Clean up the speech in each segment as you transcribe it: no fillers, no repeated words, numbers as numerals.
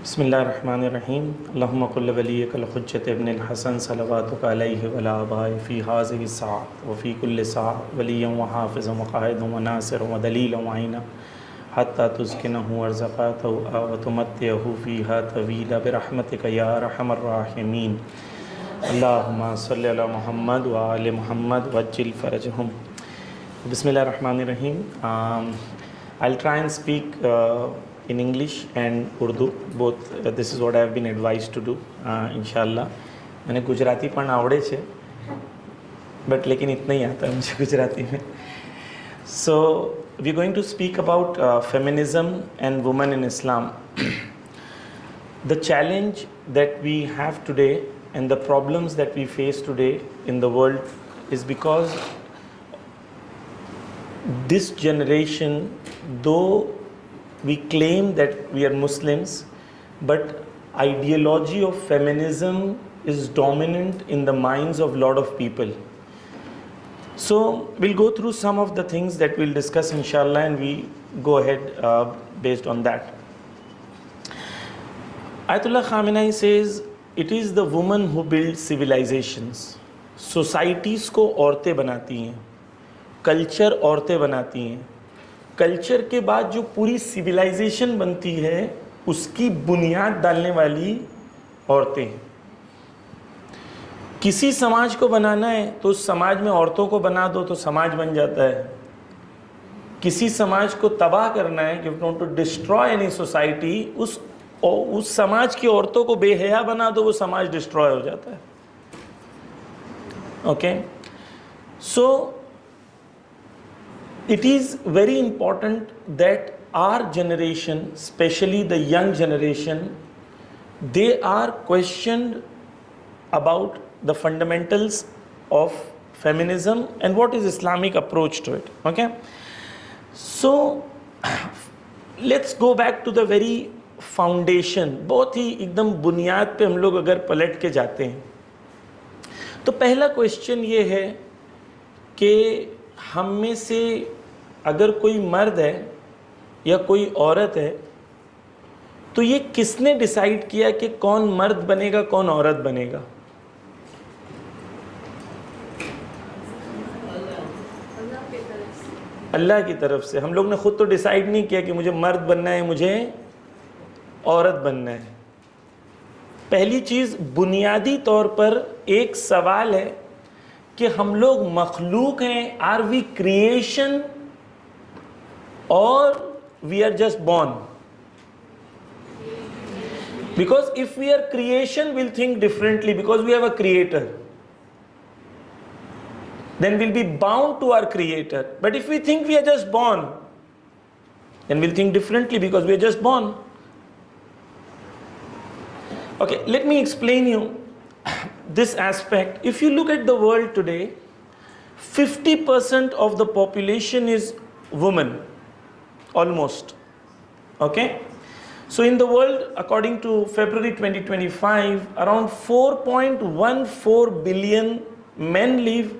बिस्मिल्लाहिर्रहमानिर्रहीम अल्लाहुम्मा कुल्लि वलिय्यिकल हुज्जत इब्नुल हसन सलवातुका अलैहि वला आबाए फ़ी हाज़िहि साअत व फ़ी कुल्लि साअत वलिय्यन व हाफ़िज़न व क़ाइदन व नासिरन व दलीलन व अईना हत्ता तुस्किनहु अर्ज़क़तहु व तुमत्तिअहु फ़ीहा तवीला बिरहमतिका या अरहमर राहिमीन। अल्लाहुम्मा सल्लि अला मुहम्मद व आलि मुहम्मद वज्जिल फ़रजहुम। बिस्मिल्लाहिर्रहमानिर्रहीम। I'll try and speak in English and Urdu both. This is what I have been advised to do. इंशाल्लाह मैंने गुजराती पढ़ना आवड़े छे बट लेकिन इतना ही आता है मुझे गुजराती में. So we're going to speak about feminism and women in Islam. The challenge that we have today and the problems that we face today in the world is because this generation, though we claim that we are Muslims, but ideology of feminism is dominant in the minds of a lot of people. So we'll go through some of the things that we'll discuss inshallah, and we go ahead based on that. Ayatollah Khamenei says it is the woman who builds civilizations. Societies को औरतें बनाती हैं, culture औरतें बनाती हैं. Culture के बाद जो पूरी सिविलाइजेशन बनती है उसकी बुनियाद डालने वाली औरतें हैं. किसी समाज को बनाना है तो उस समाज में औरतों को बना दो तो समाज बन जाता है. किसी समाज को तबाह करना है, if you want to destroy any society, उस समाज की औरतों को बेहया बना दो, वो समाज डिस्ट्रॉय हो जाता है. Okay, so it is very important that our generation, especially the young generation, they are questioned about the fundamentals of feminism and what is Islamic approach to it. Okay, so let's go back to the very foundation. बहुत ही एकदम बुनियाद पे हम लोग अगर पलट के जाते हैं तो पहला क्वेश्चन ये है कि हम में से अगर कोई मर्द है या कोई औरत है तो ये किसने डिसाइड किया कि कौन मर्द बनेगा कौन औरत बनेगा? अल्लाह की तरफ से. हम लोग ने खुद तो डिसाइड नहीं किया कि मुझे मर्द बनना है, मुझे औरत बनना है. पहली चीज, बुनियादी तौर पर एक सवाल है कि हम लोग मखलूक हैं, आर वी क्रिएशन और we are just born? Because if we are creation will think differently because we have a creator, then we'll be bound to our creator. But if we think we are just born, then we'll think differently because we are just born. Okay, let me explain you this aspect. If you look at the world today, 50% of the population is women, almost. Okay, so in the world, according to February 2025, around 4.14 billion men live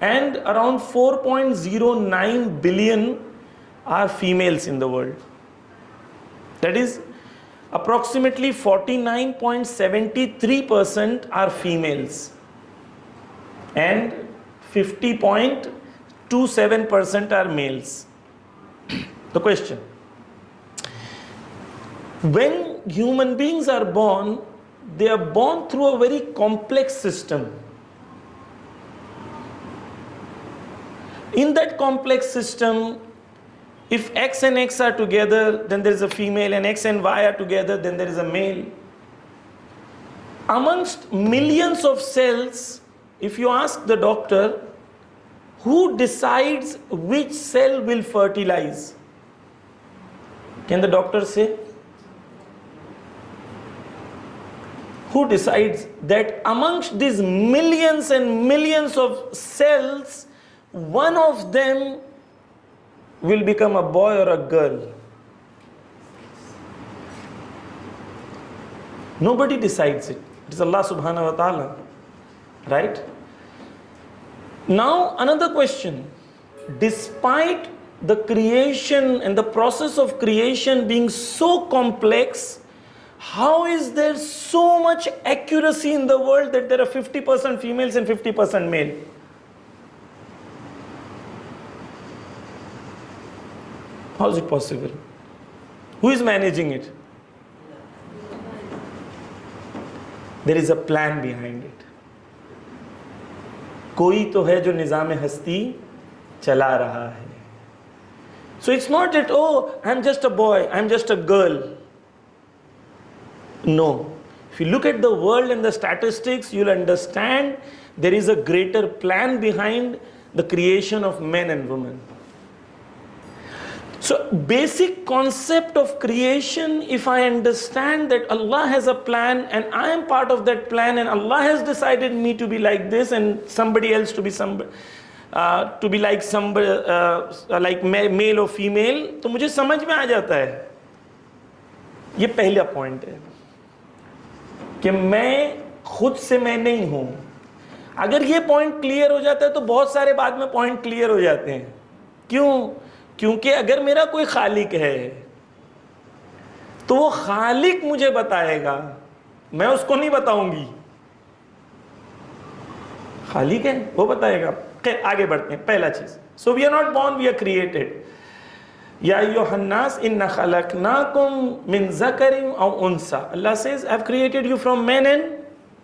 and around 4.09 billion are females in the world. That is, approximately 49.73% are females and 50.27% are males. The question: when human beings are born, they are born through a very complex system. In that complex system, if X and X are together, then there is a female, and X and Y are together, then there is a male. Amongst millions of cells, if you ask the doctor, who decides which cell will fertilize? Can the doctor say? Who decides that amongst these millions and millions of cells, one of them will become a boy or a girl? Nobody decides it. It is Allah subhanahu wa ta'ala. Right? Now another question. Despite the creation and the process of creation being so complex, How is there so much accuracy in the world that there are 50% females and 50% male? How is it possible? Who is managing it? There is a plan behind it. कोई तो है जो निज़ाम हस्ती चला रहा है. So it's not that, oh, I'm just a boy, I'm just a girl. No. If you look at the world and the statistics, you'll understand there is a greater plan behind the creation of men and women. So basic concept of creation, if I understand that Allah has a plan and I am part of that plan and Allah has decided me to be like this and somebody else to be like somebody like male or female, तो मुझे समझ में आ जाता है. ये पहला point है कि मैं खुद से मैं नहीं हूं. अगर ये पॉइंट क्लियर हो जाता है तो बहुत सारे बाद में पॉइंट क्लियर हो जाते हैं. क्यों? क्योंकि अगर मेरा कोई खालिक है तो वो खालिक मुझे बताएगा, मैं उसको नहीं बताऊंगी. खालिक है, वो बताएगा. आगे बढ़ते हैं. पहला चीज, so we are not born, we are created. या अय्युहन्नास इन्ना खलकनाकुम मिन ज़करिन औ उन्सा. Allah says, I have created you from men and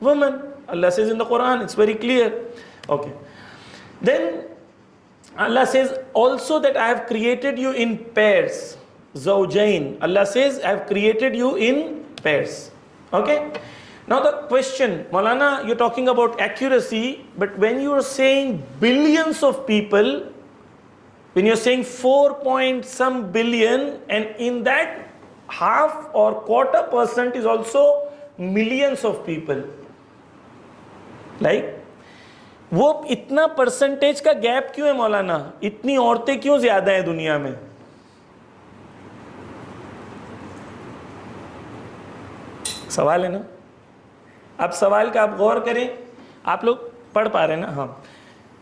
women. Allah says in the Quran, it's very clear. Okay. Then Allah says also that I have created you in pairs. Zawjain. Allah says, I have created you in pairs. Okay. Now the question, Maulana, you're talking about accuracy, but when you are saying billions of people, when you're saying 4 point some billion, and in that half or quarter% is also millions of people, like वो इतना percentage का gap क्यों है मौलाना? इतनी औरतें क्यों ज्यादा हैं दुनिया में? सवाल है ना. अब सवाल का आप गौर करें. आप लोग पढ़ पा रहे हैं ना? हाँ.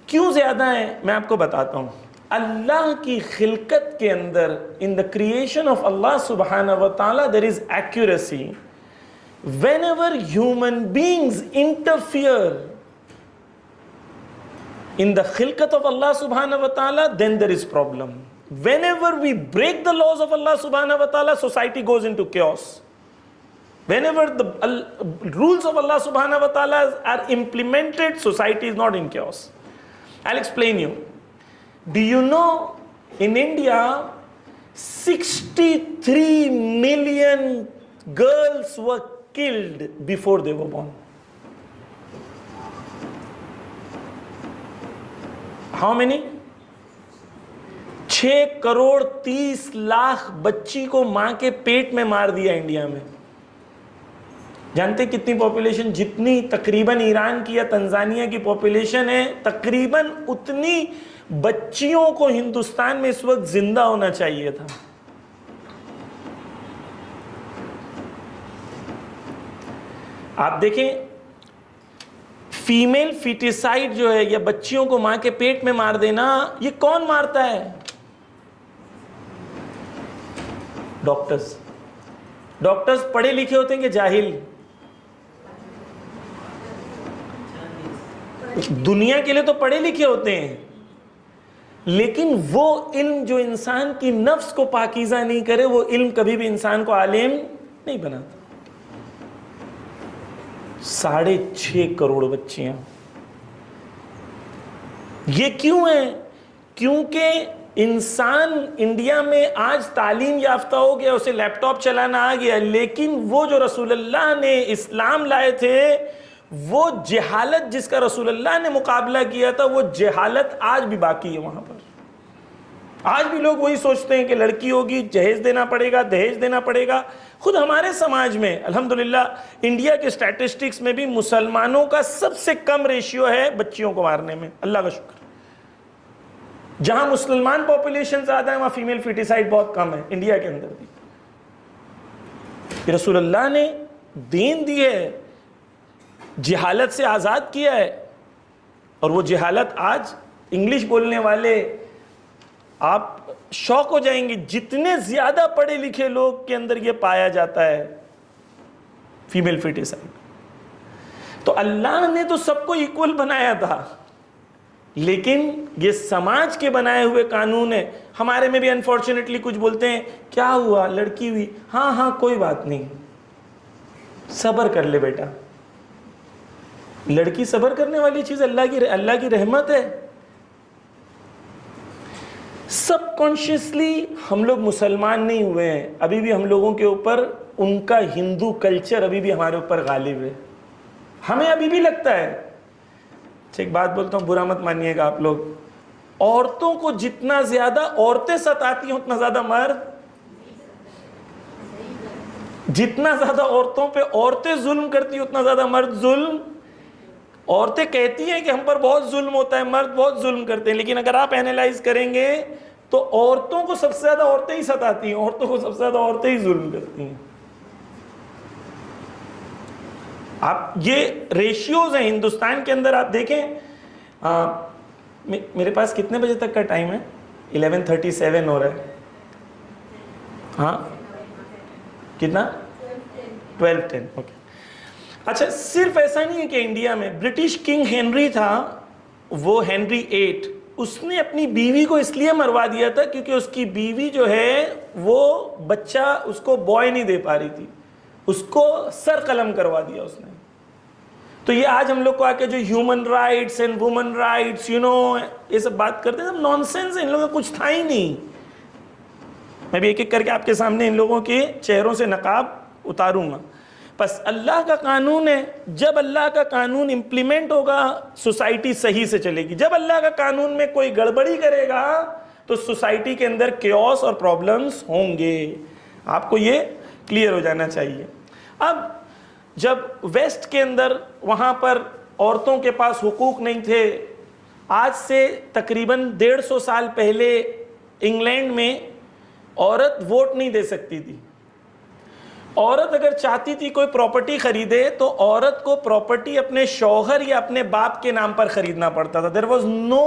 क्यों ज्यादा है मैं आपको बताता हूं. अल्लाह की खिलकत के अंदर, in the creation of Allah सुब्हानहू व तआला, there is accuracy. Whenever human beings interfere in the khilqat of Allah subhanahu wa ta'ala, then there is problem. Whenever we break the laws of Allah subhanahu wa ta'ala, society goes into chaos. Whenever the rules of Allah subhanahu wa ta'ala are implemented, society is not in chaos. I'll explain you. Do you know in India 63 million girls were killed before they were born? How many? 6 crore 30 lakh बच्ची को मां के पेट में मार दिया India में. जानते कितनी पॉपुलेशन? जितनी तकरीबन ईरान की या तंजानिया की पॉपुलेशन है, तकरीबन उतनी बच्चियों को हिंदुस्तान में इस वक्त जिंदा होना चाहिए था. आप देखें, फीमेल फिटिसाइड जो है, या बच्चियों को मां के पेट में मार देना, ये कौन मारता है? डॉक्टर्स. डॉक्टर्स पढ़े लिखे होते हैं कि जाहिल? दुनिया के लिए तो पढ़े लिखे होते हैं, लेकिन वो इल्म जो इंसान की नफ्स को पाकीज़ा नहीं करे, वो इल्म कभी भी इंसान को आलिम नहीं बनाता. 6.5 करोड़ बच्चियां. ये क्यों है? क्योंकि इंसान इंडिया में आज तालीम याफ्ता हो गया, उसे लैपटॉप चलाना आ गया, लेकिन वो जो रसूलुल्लाह ने इस्लाम लाए थे, वो जहालत जिसका रसूलुल्लाह ने मुकाबला किया था, वो जहालत आज भी बाकी है वहां पर. आज भी लोग वही सोचते हैं कि लड़की होगी जहेज देना पड़ेगा, दहेज देना पड़ेगा. खुद हमारे समाज में अल्हम्दुलिल्लाह इंडिया के स्टैटिस्टिक्स में भी मुसलमानों का सबसे कम रेशियो है बच्चियों को मारने में. अल्लाह का शुक्र. जहां मुसलमान पॉपुलेशन ज्यादा है, वहां फीमेल फिटिसाइड बहुत कम है, इंडिया के अंदर भी. रसूलुल्लाह ने दीन दी है, जिहालत से आजाद किया है, और वो जिहालत आज इंग्लिश बोलने वाले, आप शौक हो जाएंगे जितने ज्यादा पढ़े लिखे लोग के अंदर ये पाया जाता है. Female foeticide. तो अल्लाह ने तो सबको इक्वल बनाया था, लेकिन ये समाज के बनाए हुए कानून है। हमारे में भी अनफॉर्चुनेटली कुछ बोलते हैं, क्या हुआ, लड़की हुई, हाँ हाँ कोई बात नहीं, सब्र कर ले बेटा। लड़की सब्र करने वाली चीज अल्लाह की रहमत है। सबकॉन्शियसली हम लोग मुसलमान नहीं हुए हैं, अभी भी हम लोगों के ऊपर उनका हिंदू कल्चर अभी भी हमारे ऊपर गालिब है। हमें अभी भी लगता है, एक बात बोलता हूं, बुरा मत मानिएगा आप लोग, औरतों को जितना ज्यादा औरतें सताती हैं उतना ज्यादा मर्द, जितना ज्यादा औरतों पे औरतें जुल्म करती हैं उतना ज्यादा मर्द जुल्म। औरतें कहती हैं कि हम पर बहुत जुल्म होता है, मर्द बहुत जुल्म करते हैं, लेकिन अगर आप एनालाइज करेंगे तो औरतों को सबसे ज्यादा औरतें ही सताती हैं, औरतों को सबसे ज्यादा औरतें ही जुल्म करती हैं। आप ये रेशियोज हैं हिंदुस्तान के अंदर, आप देखें। मेरे पास कितने बजे तक का टाइम है? 11:37 हो रहा है। हाँ कितना? 12:10। ओके। अच्छा, सिर्फ ऐसा नहीं है कि इंडिया में ब्रिटिश किंग हेनरी था, वो हेनरी 8, उसने अपनी बीवी को इसलिए मरवा दिया था क्योंकि उसकी बीवी जो है वो बच्चा उसको बॉय नहीं दे पा रही थी, उसको सर कलम करवा दिया उसने। तो ये आज हम लोग को आके जो human rights and women rights ये सब बात करते हैं, सब नॉनसेंस है, इन लोगों का कुछ था ही नहीं। मैं भी एक एक करके आपके सामने इन लोगों के चेहरों से नकाब उतारूंगा। बस अल्लाह का कानून है, जब अल्लाह का कानून इंप्लीमेंट होगा सोसाइटी सही से चलेगी। जब अल्लाह का कानून में कोई गड़बड़ी करेगा तो सोसाइटी के अंदर केओस और प्रॉब्लम्स होंगे। आपको ये क्लियर हो जाना चाहिए। अब जब वेस्ट के अंदर वहाँ पर औरतों के पास हुकूक नहीं थे, आज से तकरीबन 150 साल पहले इंग्लैंड में औरत वोट नहीं दे सकती थी। औरत अगर चाहती थी कोई प्रॉपर्टी खरीदे तो औरत को प्रॉपर्टी अपने शौहर या अपने बाप के नाम पर खरीदना पड़ता था। There was no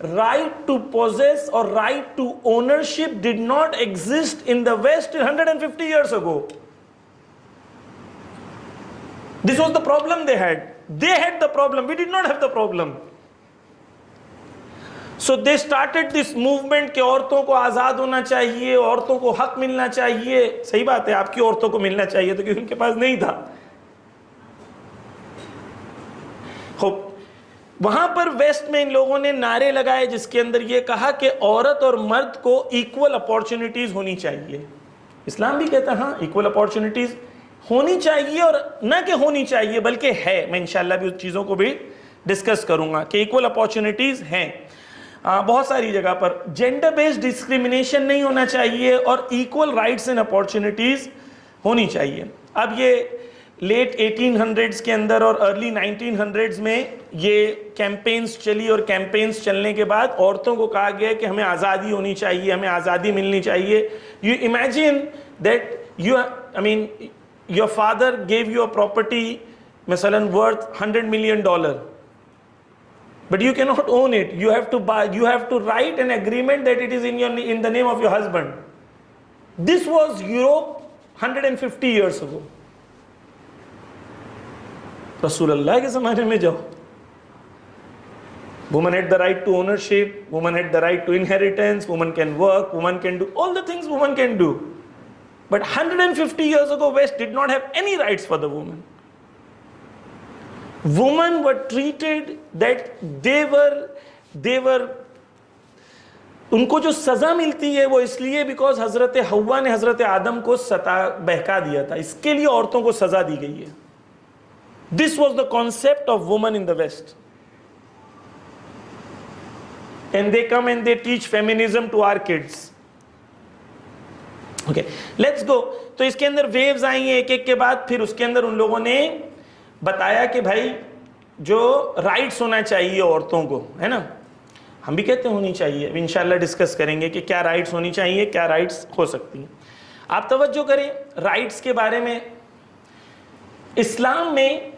right to possess और right to ownership did not exist in the west 150 years ago. This was the problem they had. They had the problem. We did not have the problem. So they started this movement कि औरतों को आज़ाद होना चाहिए, औरतों को हक मिलना चाहिए। सही बात है, आपकी औरतों को मिलना चाहिए तो क्योंकि उनके पास नहीं था। वहां पर वेस्ट में इन लोगों ने नारे लगाए जिसके अंदर ये कहा कि औरत और मर्द को इक्वल अपॉर्चुनिटीज होनी चाहिए। इस्लाम भी कहता है हाँ इक्वल अपॉर्चुनिटीज होनी चाहिए, और न कि होनी चाहिए बल्कि है। मैं इंशाल्लाह भी उस चीज़ों को भी डिस्कस करूंगा कि इक्वल अपॉर्चुनिटीज हैं। बहुत सारी जगह पर जेंडर बेस्ड डिस्क्रिमिनेशन नहीं होना चाहिए और इक्वल राइट्स एंड अपॉर्चुनिटीज होनी चाहिए। अब ये लेट 1800s के अंदर और अर्ली 1900s में ये कैंपेन्स चली, और कैंपेन्स चलने के बाद औरतों को कहा गया कि हमें आज़ादी होनी चाहिए, हमें आज़ादी मिलनी चाहिए। You imagine that your father gave you a property مثلا worth $100 million, but you cannot own it. You have to buy, you have to write an agreement that it is in the name of your husband. This was Europe 150 years ago. Rasulullah के ज़माने में जाओ, woman had the right to ownership, woman had the right to inheritance, woman can work, woman can do all the things woman can do. But 150 years ago, West did not have any rights for the woman. Women were treated that they were उनको जो सजा मिलती है वो इसलिए because हजरत हव्वा ने हजरत आदम को बहका दिया था, इसके लिए औरतों को सजा दी गई है। This was the concept of woman in the west, and they come and they teach feminism to our kids. Okay, let's go. तो इसके अंदर वेव्स आई हैं एक एक के बाद, फिर उसके अंदर उन लोगों ने बताया कि भाई जो राइट्स होना चाहिए औरतों को, है ना, हम भी कहते होनी चाहिए। अब इंशाल्लाह डिस्कस करेंगे कि क्या राइट्स होनी चाहिए, क्या राइट्स हो सकती हैं। आप तवज्जो करें राइट्स के बारे में। इस्लाम में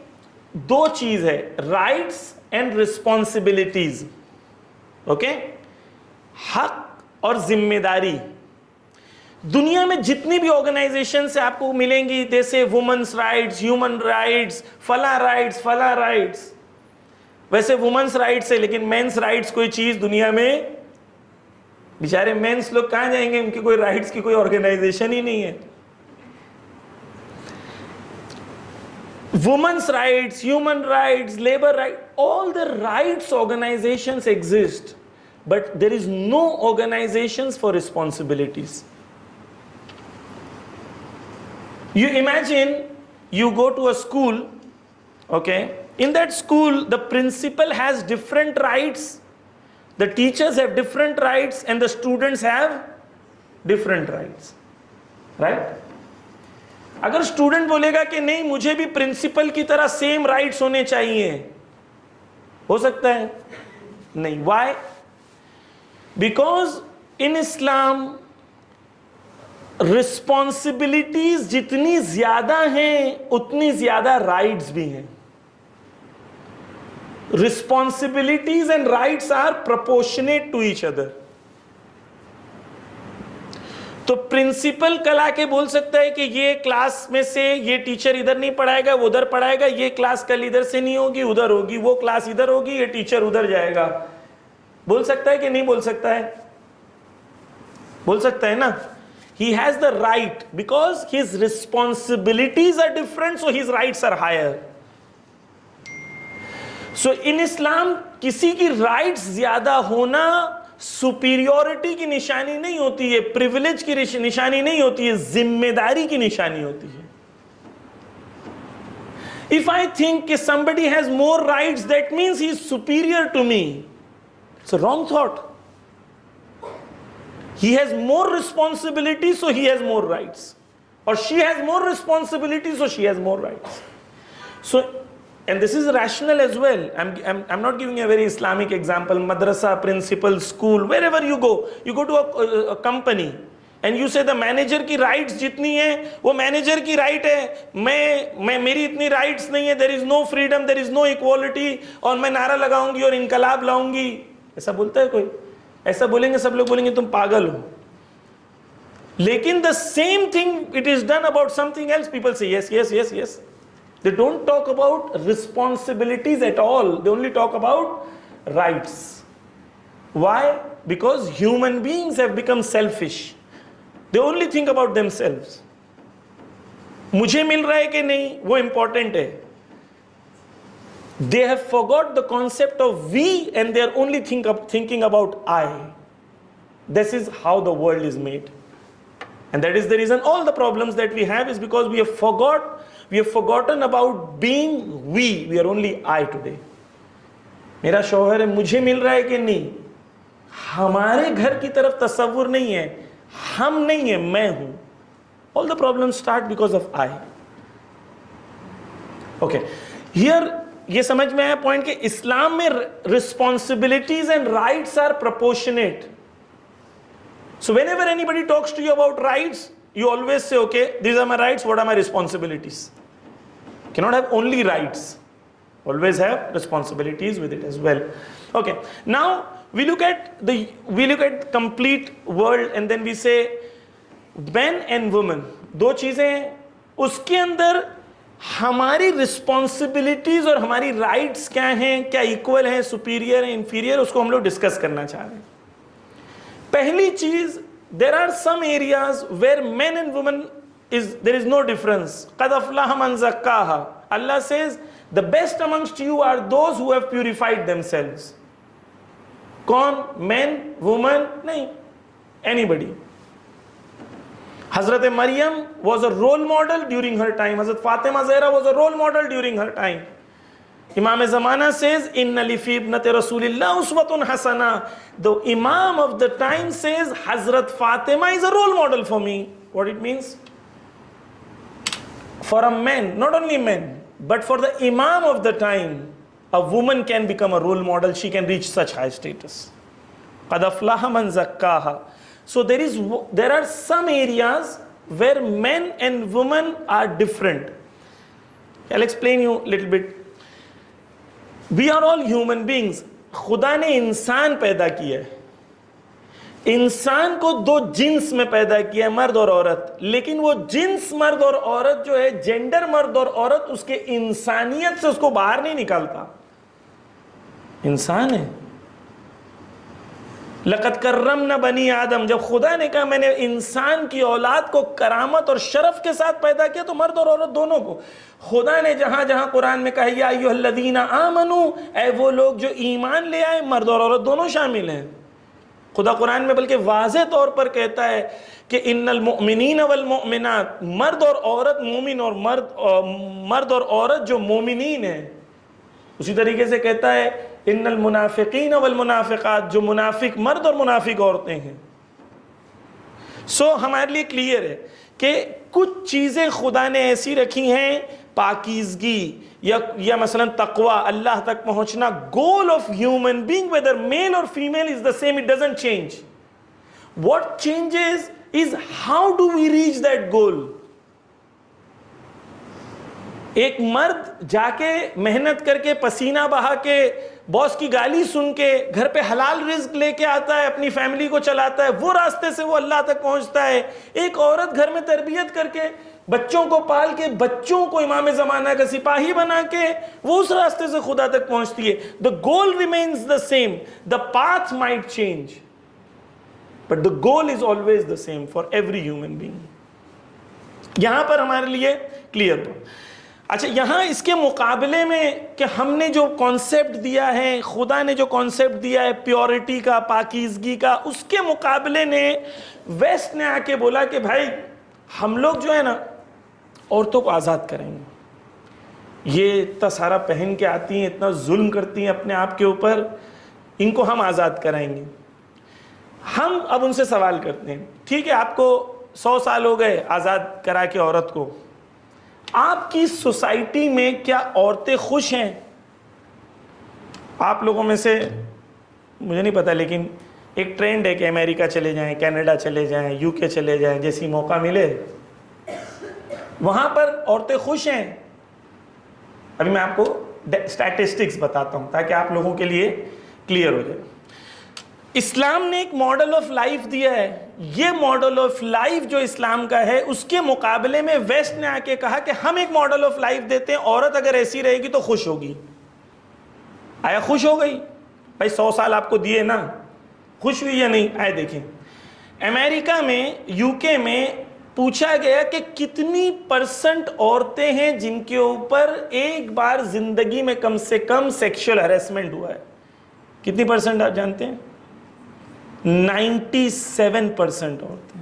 दो चीज है, राइट्स एंड रिस्पॉन्सिबिलिटीज। ओके, हक और जिम्मेदारी। दुनिया में जितनी भी ऑर्गेनाइजेशन से आपको मिलेंगी, जैसे वुमेन्स राइट्स, ह्यूमन राइट्स, फला राइट्स, वैसे वुमेन्स राइट्स है, लेकिन मेंस राइट्स कोई चीज दुनिया में, बेचारे मेंस लोग कहां जाएंगे, उनकी कोई राइट्स की कोई ऑर्गेनाइजेशन ही नहीं है. Women's rights, human rights, labor rights, all the rights organizations exist, but there is no organizations for responsibilities. You imagine you go to a school, okay, in that school the principal has different rights, the teachers have different rights, and the students have different rights, right? अगर student बोलेगा कि नहीं मुझे भी principal की तरह same rights होने चाहिए, हो सकता है? नहीं. Why? Because in Islam responsibilities जितनी ज्यादा हैं उतनी ज्यादा राइट्स भी हैं. Responsibilities and rights are proportionate to each other. तो प्रिंसिपल कल आके बोल सकता है कि ये क्लास में से ये टीचर इधर नहीं पढ़ाएगा, वो उधर पढ़ाएगा, ये क्लास कल इधर से नहीं होगी उधर होगी, वो क्लास इधर होगी, ये टीचर उधर जाएगा. बोल सकता है कि नहीं बोल सकता है? बोल सकता है ना. He has the right because his responsibilities are different, so his rights are higher. So in Islam किसी की राइट्स ज्यादा होना सुपीरियोरिटी की निशानी नहीं होती है, प्रिविलेज की निशानी नहीं होती है, जिम्मेदारी की निशानी होती है. इफ आई थिंक कि somebody has more rights, that means he is superior to me. It's a wrong thought. He has more responsibility, so he has more rights, or she has more responsibility, so she has more rights. So, and this is rational as well. I'm not giving a very Islamic example. Madrasa, principal, school, wherever you go to a company and you say the manager की rights जितनी है वो manager की right है, मैं मेरी इतनी rights नहीं है, there is no freedom, there is no equality, और मैं नारा लगाऊंगी और इनकलाब लाऊंगी. ऐसा बोलता है कोई? ऐसा बोलेंगे सब लोग, बोलेंगे तुम पागल हो. लेकिन the same thing it is done about something else, people say yes. They don't talk about responsibilities at all. They only talk about rights. Why? Because human beings have become selfish. They only think about themselves. मुझे मिल रहा है कि नहीं वो important है. They have forgot the concept of we and they are only thinking about I. This is how the world is made. And that is the reason all the problems that we have is because we have forgotten about being we. We are only I today. मेरा शौहर है, मुझे मिल रहा है कि नहीं, हमारे घर की तरफ तसव्वुर नहीं है, हम नहीं है, मैं हूं. All the problems start because of I. Okay. Here ये समझ में आया पॉइंट कि इस्लाम में responsibilities and rights are proportionate. So whenever anybody talks to you about rights, you always say, okay, these are my rights, what are my responsibilities? You cannot have only rights. Always have responsibilities with it as well. Okay, now we look at complete world and then we say men and women. दो चीजें हैं, उसके अंदर हमारी responsibilities और हमारी rights क्या हैं, क्या इक्वल हैं, सुपीरियर है, इंफीरियर, उसको हम लोग डिस्कस करना चाह रहे हैं. पहली चीज, there are some areas where men and women there is no difference. قَدْ أَفْلَحَ مَنْ زَكَّاهَا. Allah says the best amongst you are those who have purified themselves. कौन? Men, women? नहीं, anybody. Hazrat Maryam was a role model during her time. Hazrat Fatima Zahra was a role model during her time. Imam Zamana says, Inna li fi ibnati Rasulillah uswatun hasana. The Imam of the time says, Hazrat Fatima is a role model for me. What it means? For a man, not only men, but for the Imam of the time, a woman can become a role model. She can reach such high status. Qad aflaha man zakkaha. So there are some areas where men and women are different. I'll explain you a little bit. We are all human beings. खुदा ने इंसान पैदा किया है. इंसान को दो jeans में पैदा किया है, मर्द और औरत, लेकिन वो जिन्स मर्द और औरत जो है, जेंडर मर्द और औरत, उसके इंसानियत से उसको बाहर नहीं निकालता। इंसान है। लक़द कर्रमना बनी आदम, जब खुदा ने कहा मैंने इंसान की औलाद को करामत और शरफ के साथ पैदा किया, तो मर्द और औरत दोनों को। खुदा ने जहां जहां कुरान में कहा या अय्युहल्लज़ीना आमनू, ऐ वो लोग जो ईमान ले आए, मर्द और औरत दोनों शामिल हैं। खुदा कुरान में बल्कि वाज़ेह तौर पर कहता है कि इन्नल मुमिनीन वल मुमिनात, मर्द और औरत मोमिन और मर्द और औरत जो मोमिनीन है। उसी तरीके से कहता है इन्नल मुनाफिकीन वल मुनाफिकात, जो मुनाफिक मर्द और मुनाफिक औरतें हैं। सो हमारे लिए क्लियर है कि कुछ चीज़ें खुदा ने ऐसी रखी हैं, पाकीज़गी या मसलन तकवा, अल्लाह तक पहुंचना, goal of human being whether male और female is the same, it doesn't change. What changes is how do we reach that goal. एक मर्द जाके मेहनत करके पसीना बहा के बॉस की गाली सुन के घर पे हलाल रिज्क लेके आता है, अपनी फैमिली को चलाता है, वो रास्ते से वो अल्लाह तक पहुंचता है। एक औरत घर में तरबियत करके, बच्चों को पाल के, बच्चों को इमाम ज़माना का सिपाही बना के, वो उस रास्ते से खुदा तक पहुंचती है। The goal remains the same, the path might change, but the goal is always the same for every human being. यहां पर हमारे लिए क्लियर हो। अच्छा, यहां इसके मुकाबले में कि हमने जो कॉन्सेप्ट दिया है, खुदा ने जो कॉन्सेप्ट दिया है प्योरिटी का, पाकीज़गी का, उसके मुकाबले ने वेस्ट ने आके बोला कि भाई हम लोग जो है ना औरतों को आज़ाद करेंगे। ये इतना सारा पहन के आती हैं, इतना जुल्म करती हैं अपने आप के ऊपर, इनको हम आज़ाद कराएंगे। हम अब उनसे सवाल करते हैं, ठीक है आपको 100 साल हो गए आज़ाद करा के औरत को, आपकी सोसाइटी में क्या औरतें खुश हैं? आप लोगों में से मुझे नहीं पता, लेकिन एक ट्रेंड है कि अमेरिका चले जाएं, कनाडा चले जाएं, यूके चले जाएं, जैसी मौका मिले वहां पर औरतें खुश हैं। अभी मैं आपको स्टैटिस्टिक्स बताता हूं ताकि आप लोगों के लिए क्लियर हो जाए। इस्लाम ने एक मॉडल ऑफ लाइफ दिया है। ये मॉडल ऑफ लाइफ जो इस्लाम का है, उसके मुकाबले में वेस्ट ने आके कहा कि हम एक मॉडल ऑफ लाइफ देते हैं, औरत अगर ऐसी रहेगी तो खुश होगी। आया खुश हो गई? भाई 100 साल आपको दिए ना, खुश हुई या नहीं? आए देखें, अमेरिका में, यूके में पूछा गया कि कितनी % औरतें हैं जिनके ऊपर एक बार जिंदगी में कम से कम सेक्सुअल हैरेसमेंट हुआ है। कितनी % आप जानते हैं? 97% औरतें।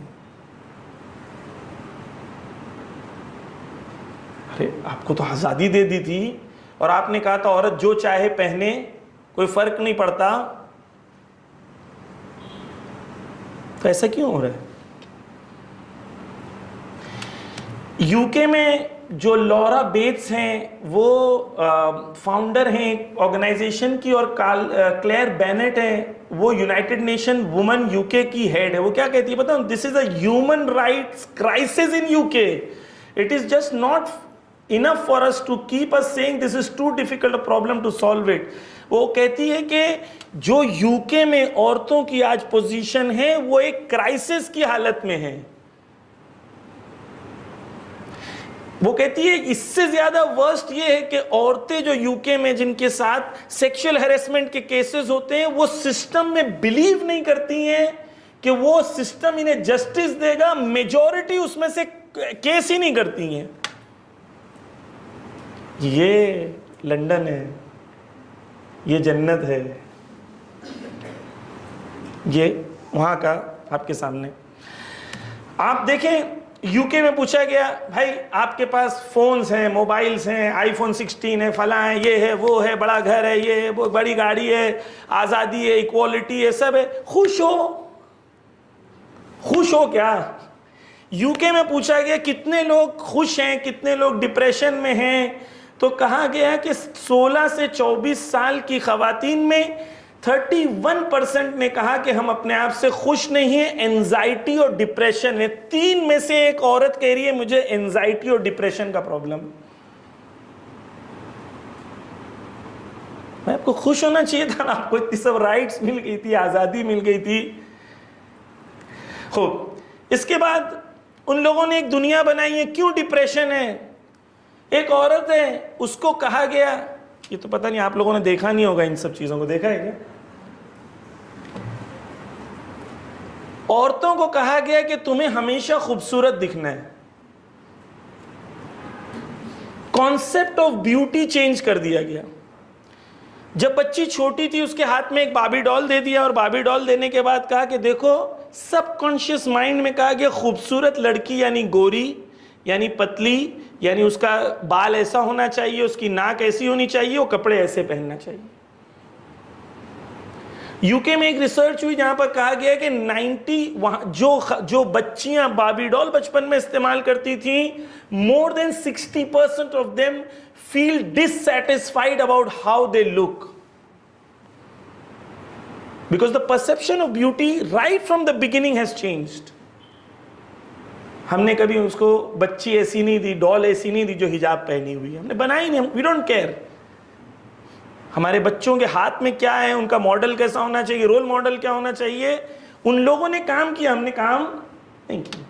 अरे आपको तो आज़ादी दे दी थी और आपने कहा था औरत जो चाहे पहने, कोई फर्क नहीं पड़ता, तो ऐसा क्यों हो रहा है? यूके में जो लॉरा बेट्स हैं, वो फाउंडर हैं ऑर्गेनाइजेशन की, और क्लेयर बेनेट हैं, वो यूनाइटेड नेशन वुमेन यूके की हेड है। वो क्या कहती है पता है? This is a human rights crisis in UK, it is just not enough for us to keep us saying this is too difficult a problem to solve it. वो कहती है कि जो यूके में औरतों की आज पोजीशन है वो एक क्राइसिस की हालत में है। वो कहती है इससे ज्यादा वर्स्ट ये है कि औरतें जो यूके में जिनके साथ सेक्सुअल हैरेसमेंट के केसेस होते हैं, वो सिस्टम में बिलीव नहीं करती हैं कि वो सिस्टम इन्हें जस्टिस देगा। मेजॉरिटी उसमें से केस ही नहीं करती हैं। ये लंदन है, ये जन्नत है, ये वहां का आपके सामने। आप देखें, यूके में पूछा गया भाई आपके पास फोन्स हैं, मोबाइल्स हैं, आईफोन 16 है, फला है, ये है, वो है, बड़ा घर है, ये है, वो बड़ी गाड़ी है, आज़ादी है, इक्वालिटी है, सब है, खुश हो? खुश हो क्या? यूके में पूछा गया कितने लोग खुश हैं, कितने लोग डिप्रेशन में हैं, तो कहा गया कि 16 से 24 साल की खवातीन में 31% ने कहा कि हम अपने आप से खुश नहीं हैं, एंजाइटी और डिप्रेशन है। 3 में से 1 औरत कह रही है मुझे एंजाइटी और डिप्रेशन का प्रॉब्लम। मैं आपको खुश होना चाहिए था ना, आपको इतनी सब राइट्स मिल गई थी, आज़ादी मिल गई थी, खूब, इसके बाद उन लोगों ने एक दुनिया बनाई है, क्यों डिप्रेशन है। एक औरत है, उसको कहा गया, ये तो पता नहीं आप लोगों ने देखा नहीं होगा, इन सब चीजों को देखा है क्या? औरतों को कहा गया कि तुम्हें हमेशा खूबसूरत दिखना है। कॉन्सेप्ट ऑफ ब्यूटी चेंज कर दिया गया। जब बच्ची छोटी थी उसके हाथ में एक बाबी डॉल दे दिया, और बाबी डॉल देने के बाद कहा कि देखो, सबकॉन्शियस माइंड में कहा गया खूबसूरत लड़की यानी गोरी, यानी पतली, यानी उसका बाल ऐसा होना चाहिए, उसकी नाक ऐसी होनी चाहिए, वो कपड़े ऐसे पहनना चाहिए। यूके में एक रिसर्च हुई जहां पर कहा गया कि 90 वहां जो बच्चियां बाबी डॉल बचपन में इस्तेमाल करती थी, more than 60% of them feel dissatisfied about how they look, because the perception of beauty right from the beginning has changed. हमने कभी उसको बच्ची ऐसी नहीं दी, डॉल ऐसी नहीं दी जो हिजाब पहनी हुई है, हमने बनाई नहीं, वी डोंट केयर। हमारे बच्चों के हाथ में क्या है, उनका मॉडल कैसा होना चाहिए, रोल मॉडल क्या होना चाहिए, उन लोगों ने काम किया, हमने काम नहीं किया।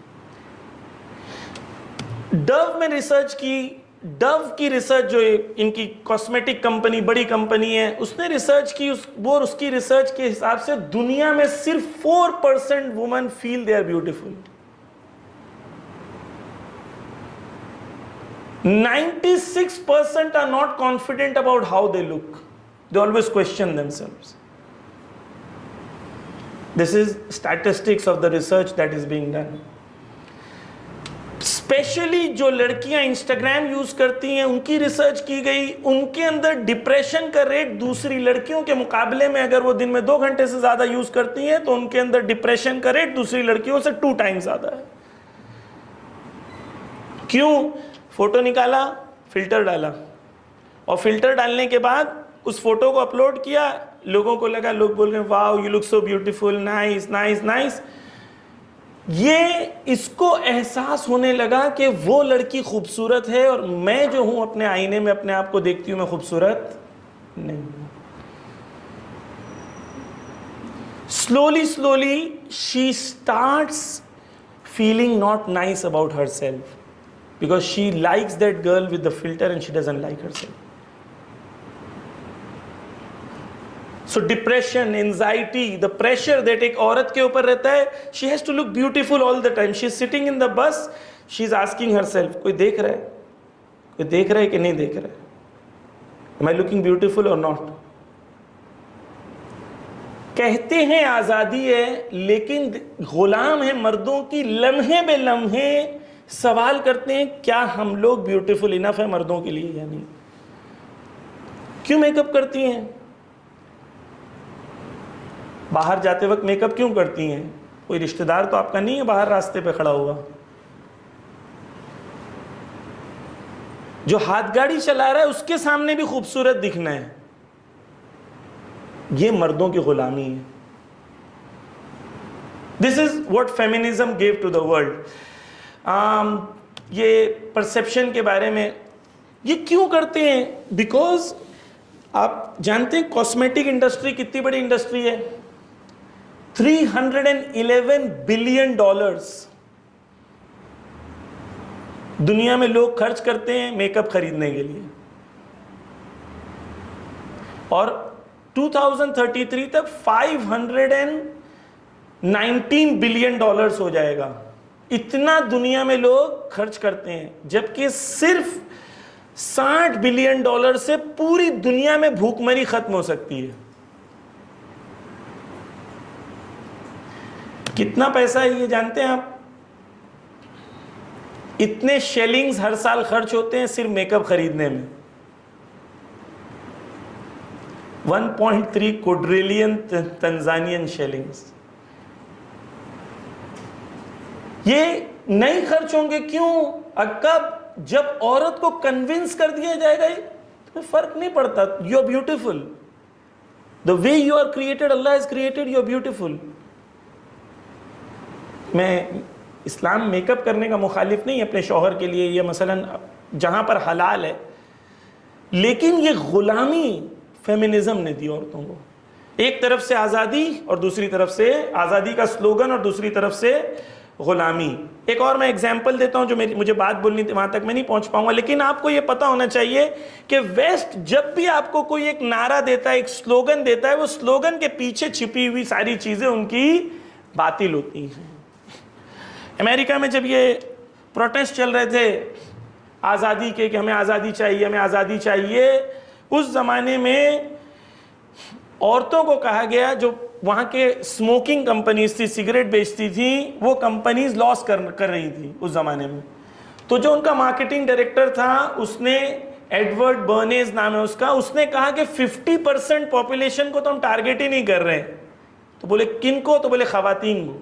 डव में रिसर्च की, डव की रिसर्च जो इनकी कॉस्मेटिक कंपनी, बड़ी कंपनी है, उसने रिसर्च की, उसकी रिसर्च के हिसाब से दुनिया में सिर्फ 4% women feel they are beautiful. 96% are not confident about how they look. They always question themselves. This is statistics of the research that is being done. Specially जो लड़कियां इंस्टाग्राम यूज करती हैं, उनकी रिसर्च की गई, उनके अंदर डिप्रेशन का रेट दूसरी लड़कियों के मुकाबले में, अगर वो दिन में 2 घंटे से ज्यादा यूज करती हैं तो उनके अंदर डिप्रेशन का रेट दूसरी लड़कियों से 2 टाइम्स ज्यादा है। क्यों? फोटो निकाला, फिल्टर डाला, और फिल्टर डालने के बाद उस फोटो को अपलोड किया, लोगों को लगा, लोग बोल रहे हैं wow you look so beautiful, nice nice nice. ये इसको एहसास होने लगा कि वो लड़की खूबसूरत है और मैं जो हूं अपने आईने में अपने आप को देखती हूं, मैं खूबसूरत नहीं हूं। Slowly slowly she starts feeling not nice about her self, because she likes that girl with the filter and she doesn't like herself. So depression, anxiety, the pressure that एक औरत के ऊपर रहता है, she has to look beautiful all the time. She is sitting in the bus, she is asking herself, कोई देख रहा है? कोई देख रहा है कि नहीं देख रहा है? Am I looking beautiful or not? कहते हैं आजादी है, लेकिन गुलाम है मर्दों की, लम्हे बे लम्हे सवाल करते हैं क्या हम लोग ब्यूटीफुल इनफ है मर्दों के लिए या नहीं। क्यों मेकअप करती हैं? बाहर जाते वक्त मेकअप क्यों करती हैं? कोई रिश्तेदार तो आपका नहीं है बाहर रास्ते पे खड़ा हुआ, जो हाथ गाड़ी चला रहा है उसके सामने भी खूबसूरत दिखना है। ये मर्दों की गुलामी है। This is what feminism give to the world. ये परसेप्शन के बारे में ये क्यों करते हैं? बिकॉज आप जानते हैं कॉस्मेटिक इंडस्ट्री कितनी बड़ी इंडस्ट्री है, $311 बिलियन दुनिया में लोग खर्च करते हैं मेकअप खरीदने के लिए, और 2033 तक $519 बिलियन हो जाएगा। इतना दुनिया में लोग खर्च करते हैं, जबकि सिर्फ $60 बिलियन से पूरी दुनिया में भूखमरी खत्म हो सकती है। कितना पैसा है ये जानते हैं आप? इतने शेलिंग्स हर साल खर्च होते हैं सिर्फ मेकअप खरीदने में। 1.3 क्वाड्रिलियन तंजानियन शेलिंग्स। ये नहीं खर्च होंगे क्यों? कब? जब औरत को कन्विंस कर दिया जाएगा तो फर्क नहीं पड़ता, you are beautiful, the way you are created, Allah is created, you are beautiful. मैं इस्लाम मेकअप करने का मुखालिफ नहीं अपने शौहर के लिए, या मसलन जहां पर हलाल है, लेकिन ये गुलामी फेमिनिज्म ने दी औरतों को। एक तरफ से आज़ादी और दूसरी तरफ से आज़ादी का स्लोगन और दूसरी तरफ से गुलामी। एक और मैं एग्जाम्पल देता हूं, जो मुझे बात बोलनी थी, वहां तक मैं नहीं पहुंच पाऊंगा, लेकिन आपको यह पता होना चाहिए कि वेस्ट जब भी आपको कोई एक नारा देता है, एक स्लोगन देता है, वो स्लोगन के पीछे छिपी हुई सारी चीजें उनकी बातिल होती हैं। अमेरिका में जब ये प्रोटेस्ट चल रहे थे आज़ादी के, कि हमें आज़ादी चाहिए, हमें आज़ादी चाहिए, उस जमाने में औरतों को कहा गया, जो वहाँ के स्मोकिंग कंपनीज थी, सिगरेट बेचती थी, वो कंपनीज लॉस कर रही थी उस ज़माने में। तो जो उनका मार्केटिंग डायरेक्टर था, उसने, एडवर्ड बर्नेज नाम है उसका, उसने कहा कि 50% पॉपुलेशन को तो हम टारगेट ही नहीं कर रहे हैं। तो बोले किन को? तो बोले खवातीन को।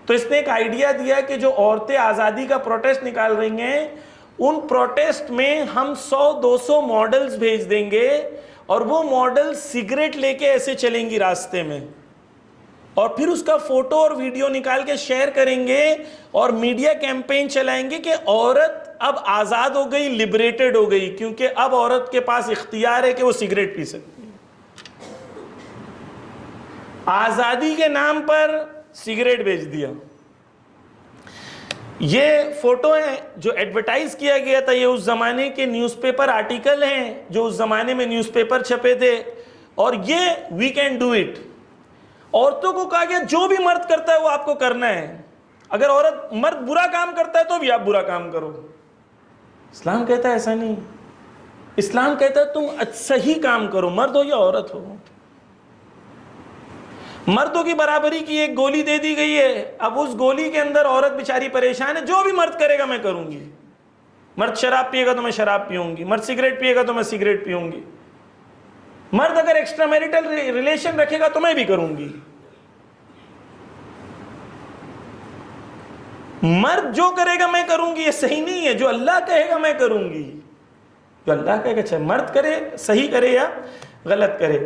तो इसने एक आइडिया दिया कि जो औरतें आज़ादी का प्रोटेस्ट निकाल रही हैं, उन प्रोटेस्ट में हम 100-200 मॉडल्स भेज देंगे और वो मॉडल सिगरेट लेके ऐसे चलेंगी रास्ते में, और फिर उसका फोटो और वीडियो निकाल के शेयर करेंगे और मीडिया कैंपेन चलाएंगे कि औरत अब आज़ाद हो गई, लिबरेटेड हो गई, क्योंकि अब औरत के पास इख्तियार है कि वो सिगरेट पी सकती है। आज़ादी के नाम पर सिगरेट बेच दिया। ये फोटो है जो एडवर्टाइज किया गया था, ये उस जमाने के न्यूज़पेपर आर्टिकल हैं जो उस जमाने में न्यूज़पेपर छपे थे, और ये वी कैन डू इट। औरतों को कहा गया जो भी मर्द करता है वो आपको करना है, अगर मर्द बुरा काम करता है तो भी आप बुरा काम करो। इस्लाम कहता है ऐसा नहीं, इस्लाम कहता है तुम सही काम करो, मर्द हो या औरत हो। मर्दों की बराबरी की एक गोली दे दी गई है, अब उस गोली के अंदर औरत बेचारी परेशान है, जो भी मर्द करेगा मैं करूंगी। मर्द शराब पिएगा तो मैं शराब पीऊंगी, मर्द सिगरेट पिएगा तो मैं सिगरेट पीऊंगी, मर्द अगर एक्स्ट्रा मैरिटल रिलेशन रखेगा तो मैं भी करूंगी। मर्द जो करेगा मैं करूंगी, ये सही नहीं है। जो अल्लाह कहेगा मैं करूंगी, जो अल्लाह कहेगा, चाहे मर्द करे, सही करे या गलत करे।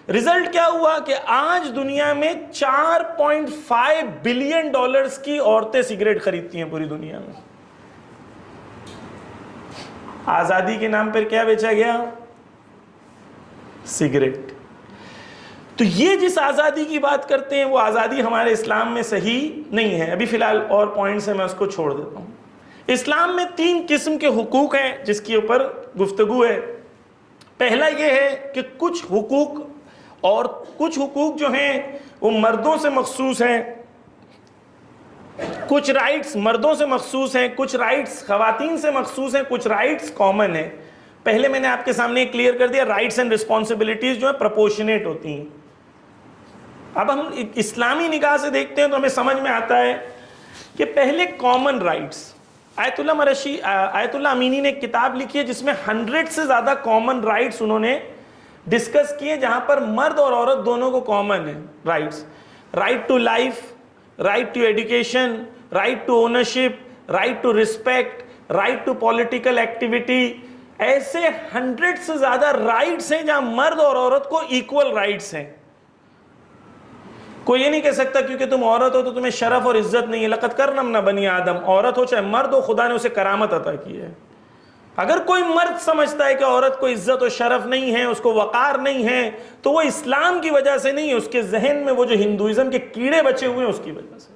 रिजल्ट क्या हुआ कि आज दुनिया में 4.5 बिलियन डॉलर्स की औरतें सिगरेट खरीदती हैं पूरी दुनिया में। आजादी के नाम पर क्या बेचा गया? सिगरेट। तो ये जिस आजादी की बात करते हैं वो आजादी हमारे इस्लाम में सही नहीं है। अभी फिलहाल और पॉइंट्स है, मैं उसको छोड़ देता हूं। इस्लाम में 3 किस्म के हुकूक हैं जिसके ऊपर गुफ्तगू है। पहला ये है कि कुछ हुकूक जो हैं वो मर्दों से मखसूस हैं, कुछ राइट्स मर्दों से मखसूस हैं, कुछ राइट्स खवातीन से मखसूस हैं, कुछ राइट्स कॉमन है। पहले मैंने आपके सामने क्लियर कर दिया, राइट्स एंड रिस्पॉन्सिबिलिटीज जो है प्रोपोर्शनेट होती हैं। अब हम इस्लामी निगाह से देखते हैं तो हमें समझ में आता है कि पहले कॉमन राइट्स, आयतुल्लाह अमीनी ने एक किताब लिखी है जिसमें 100 से ज़्यादा कॉमन राइट्स उन्होंने डिस्कस किए, जहां पर मर्द और औरत दोनों को कॉमन है rights. Right to life, right to education, right to ownership, right to respect, right to political activity. ऐसे 100 से ज़्यादा राइट्स हैं जहां मर्द और औरत को इक्वल राइट्स हैं। कोई ये नहीं कह सकता क्योंकि तुम औरत हो तो तुम्हें शरफ और इज्जत नहीं है। लक़द कररमना बनी आदम, औरत हो चाहे मर्द हो, खुदा ने उसे करामत अता की है। अगर कोई मर्द समझता है कि औरत को इज्जत और शरफ नहीं है, उसको वक़ार नहीं है, तो वो इस्लाम की वजह से नहीं है, उसके जहन में वो जो हिंदुइज्म के कीड़े बचे हुए हैं उसकी वजह से,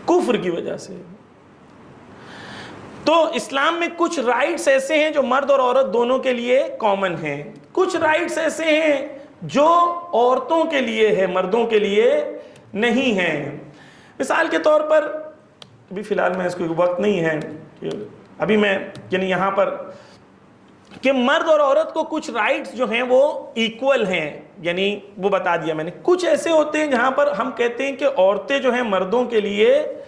कुफ्र की वजह से। तो इस्लाम में कुछ राइट्स ऐसे हैं जो मर्द और औरत दोनों के लिए कॉमन हैं, कुछ राइट्स ऐसे हैं जो औरतों के लिए है, मर्दों के लिए नहीं है। मिसाल के तौर पर, अभी फिलहाल मैं इसको वक्त नहीं है अभी मैं यानी यहाँ पर कि मर्द और औरत को कुछ राइट्स जो हैं वो इक्वल हैं, यानी वो बता दिया मैंने। कुछ ऐसे होते हैं जहाँ पर हम कहते हैं कि औरतें जो हैं मर्दों के लिए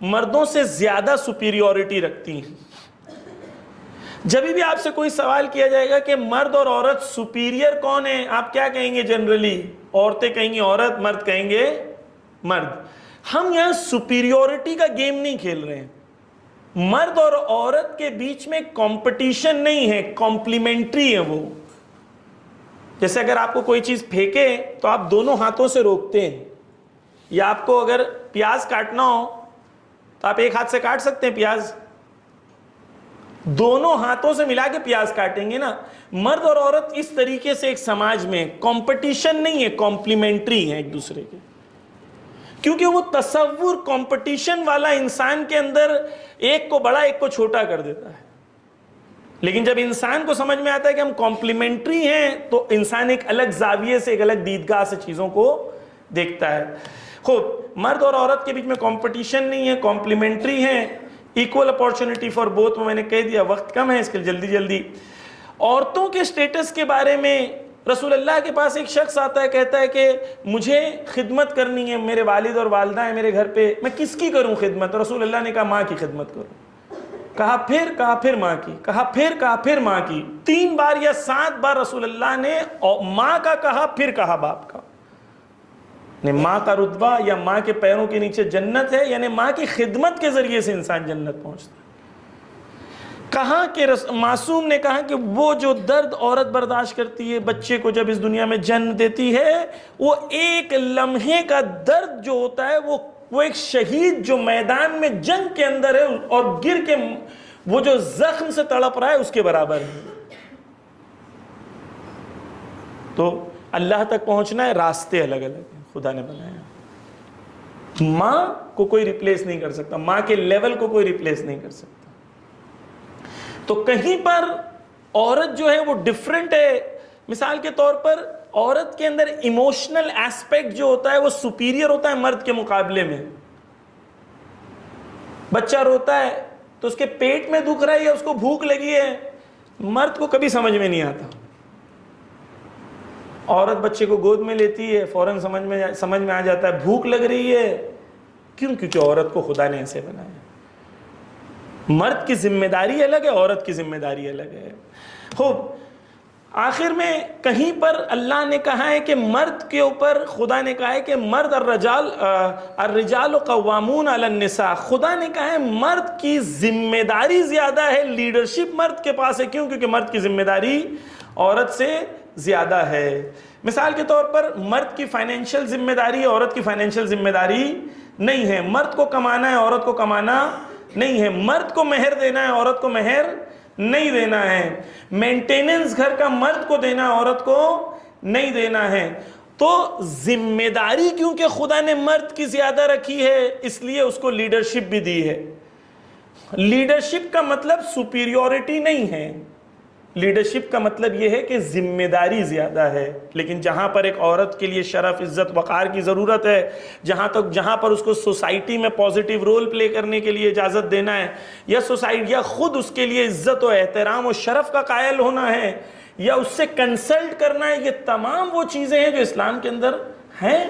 मर्दों से ज़्यादा सुपीरियॉरिटी रखती हैं। जब भी आपसे कोई सवाल किया जाएगा कि मर्द और औरत सुपीरियर कौन है, आप क्या कहेंगे? जनरली औरतें कहेंगी औरत, मर्द कहेंगे मर्द। हम यहां सुपीरियॉरिटी का गेम नहीं खेल रहे हैं। मर्द और औरत के बीच में कंपटीशन नहीं है, कॉम्प्लीमेंट्री है वो। जैसे अगर आपको कोई चीज फेंके तो आप दोनों हाथों से रोकते हैं, या आपको अगर प्याज काटना हो तो आप एक हाथ से काट सकते हैं प्याज, दोनों हाथों से मिला के प्याज काटेंगे ना। मर्द और औरत इस तरीके से एक समाज में कंपटीशन नहीं है, कॉम्प्लीमेंट्री है एक दूसरे के। क्योंकि वो तसव्वुर कंपटीशन वाला इंसान के अंदर एक को बड़ा एक को छोटा कर देता है। लेकिन जब इंसान को समझ में आता है कि हम कॉम्प्लीमेंट्री हैं, तो इंसान एक अलग जाविये से, एक अलग दीदगाह से चीजों को देखता है। खूब, मर्द और औरत के बीच में कंपटीशन नहीं है, कॉम्प्लीमेंट्री है, इक्वल अपॉर्चुनिटी फॉर बोथ। मैंने कह दिया, वक्त कम है इसके लिए जल्दी जल्दी। औरतों के स्टेटस के बारे में रसूल अल्लाह के पास एक शख्स आता है, कहता है कि मुझे खिदमत करनी है, मेरे वालिद और वालदा है मेरे घर पे, मैं किसकी करूं खिदमत? रसूल अल्लाह ने कहा माँ की खिदमत करो। कहा फिर माँ की, कहा फिर माँ की। 3 बार या 7 बार रसूल अल्लाह ने माँ का कहा, फिर कहा बाप का। ने माँ का रुतबा या माँ के पैरों के नीचे जन्नत है, यानी माँ की खिदमत के जरिए से इंसान जन्नत पहुंचता है। कहा कि मासूम ने कहा कि वो जो दर्द औरत बर्दाश्त करती है बच्चे को जब इस दुनिया में जन्म देती है, वो एक लम्हे का दर्द जो होता है, वो एक शहीद जो मैदान में जंग के अंदर है और गिर के वो जो जख्म से तड़प रहा है उसके बराबर है। तो अल्लाह तक पहुंचना है, रास्ते अलग अलग हैं, खुदा ने बनाया। माँ को कोई रिप्लेस नहीं कर सकता, माँ के लेवल को कोई रिप्लेस नहीं कर सकता। तो कहीं पर औरत जो है वो डिफरेंट है। मिसाल के तौर पर औरत के अंदर इमोशनल एस्पेक्ट जो होता है वो सुपीरियर होता है मर्द के मुकाबले में। बच्चा रोता है तो उसके पेट में दुख रहा है या उसको भूख लगी है, मर्द को कभी समझ में नहीं आता। औरत बच्चे को गोद में लेती है, फौरन समझ में आ जाता है भूख लग रही है। क्यों? क्योंकि औरत को खुदा ने ऐसे बनाया। मर्द की जिम्मेदारी अलग है, औरत की जिम्मेदारी अलग है। खूब, आखिर में कहीं पर अल्लाह ने कहा है कि मर्द के ऊपर, खुदा ने कहा है कि मर्द अर्रिजाल क़व्वामून अलन निसा। खुदा ने कहा है मर्द की जिम्मेदारी ज्यादा है, लीडरशिप मर्द के पास है। क्यों? क्योंकि मर्द की जिम्मेदारी औरत से ज्यादा है। मिसाल के तौर पर मर्द की फाइनेंशियल जिम्मेदारी, औरत की फाइनेंशियल जिम्मेदारी नहीं है। मर्द को कमाना है, औरत को कमाना नहीं है। मर्द को मेहर देना है, औरत को मेहर नहीं देना है। मेंटेनेंस घर का मर्द को देना है, औरत को नहीं देना है। तो जिम्मेदारी क्योंकि खुदा ने मर्द की ज्यादा रखी है, इसलिए उसको लीडरशिप भी दी है। लीडरशिप का मतलब सुपीरियोरिटी नहीं है, लीडरशिप का मतलब यह है कि जिम्मेदारी ज्यादा है। लेकिन जहां पर एक औरत के लिए शरफ, इज्जत, वक़ार की जरूरत है, जहां पर उसको सोसाइटी में पॉजिटिव रोल प्ले करने के लिए इजाजत देना है, या सोसाइटी या खुद उसके लिए इज्जत और एहतराम और शरफ का कायल होना है, या उससे कंसल्ट करना है, ये तमाम वो चीजें हैं जो इस्लाम के अंदर हैं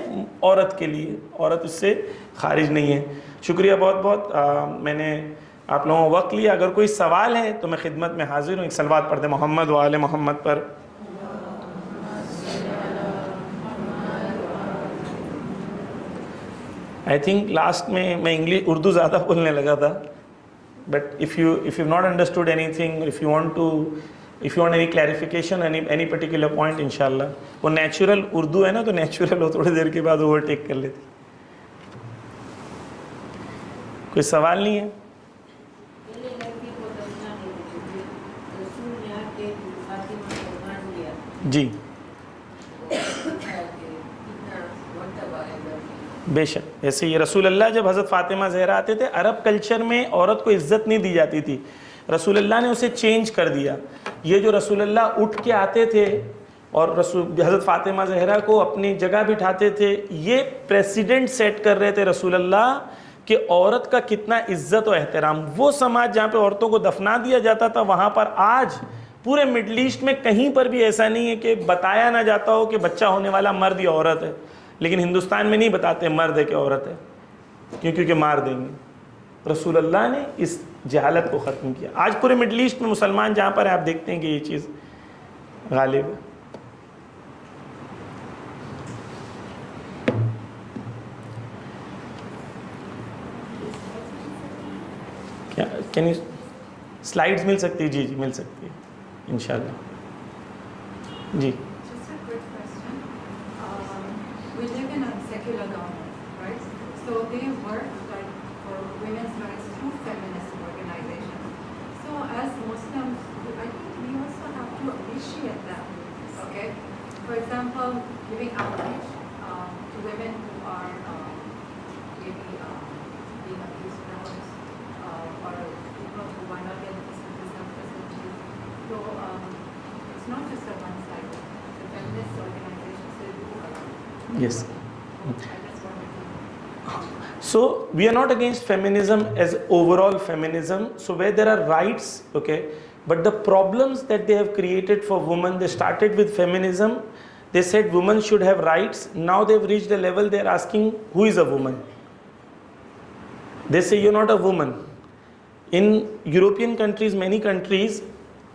औरत के लिए। औरत इससे खारिज नहीं है। शुक्रिया बहुत बहुत, मैंने आप लोगों को वक्त लिया। अगर कोई सवाल है तो मैं खिदमत में हाजिर हूँ। एक सलवात पढ़ दे मोहम्मद व आले मोहम्मद पर। आई थिंक लास्ट में मैं उर्दू ज़्यादा बोलने लगा था, but if you not understood anything, if you want any clarification any particular point, इंशाल्लाह वो नेचुरल उर्दू है ना, तो नेचुरल हो, थोड़ी देर के बाद ओवरटेक कर लेती। कोई सवाल नहीं है? जी बेशक। ऐसे ये रसूल अल्लाह जब हज़रत फ़ातिमा ज़हरा आते थे, अरब कल्चर में औरत को इज़्ज़त नहीं दी जाती थी। रसूल अल्लाह ने उसे चेंज कर दिया। ये जो रसूल अल्लाह उठ के आते थे और हज़रत फ़ातिमा ज़हरा को अपनी जगह बिठाते थे, ये प्रेसिडेंट सेट कर रहे थे रसूल अल्लाह कि औरत का कितना इज़्ज़त और एहतराम। वो समाज जहाँ पे औरतों को दफना दिया जाता था, वहाँ पर आज पूरे मिडल ईस्ट में कहीं पर भी ऐसा नहीं है कि बताया ना जाता हो कि बच्चा होने वाला मर्द या औरत है। लेकिन हिंदुस्तान में नहीं बताते मर्द है कि औरत है, क्योंकि मार देंगे। रसूल अल्लाह ने इस जहालत को ख़त्म किया। आज पूरे मिडल ईस्ट में मुसलमान जहाँ पर आप देखते हैं कि ये चीज़ गालिब है। क्या कैन यू स्लाइड्स मिल सकती है? जी जी मिल सकती है इंशाल्लाह। जी Just a quick question. We live in a secular government, right? So they work like for women's rights through feminist organizations. So as For example, giving outreach to women who are maybe being abused parents or people who are not getting some facilities. So it's not just a one-sided. The feminist organizations they do a lot. Yes. I just wanted to. So we are not against feminism as overall feminism. So where there are rights, okay, but the problems that they have created for women, they started with feminism. They said women should have rights. Now they've reached a level they're asking who is a woman. They say you're not a woman. In European countries, many countries,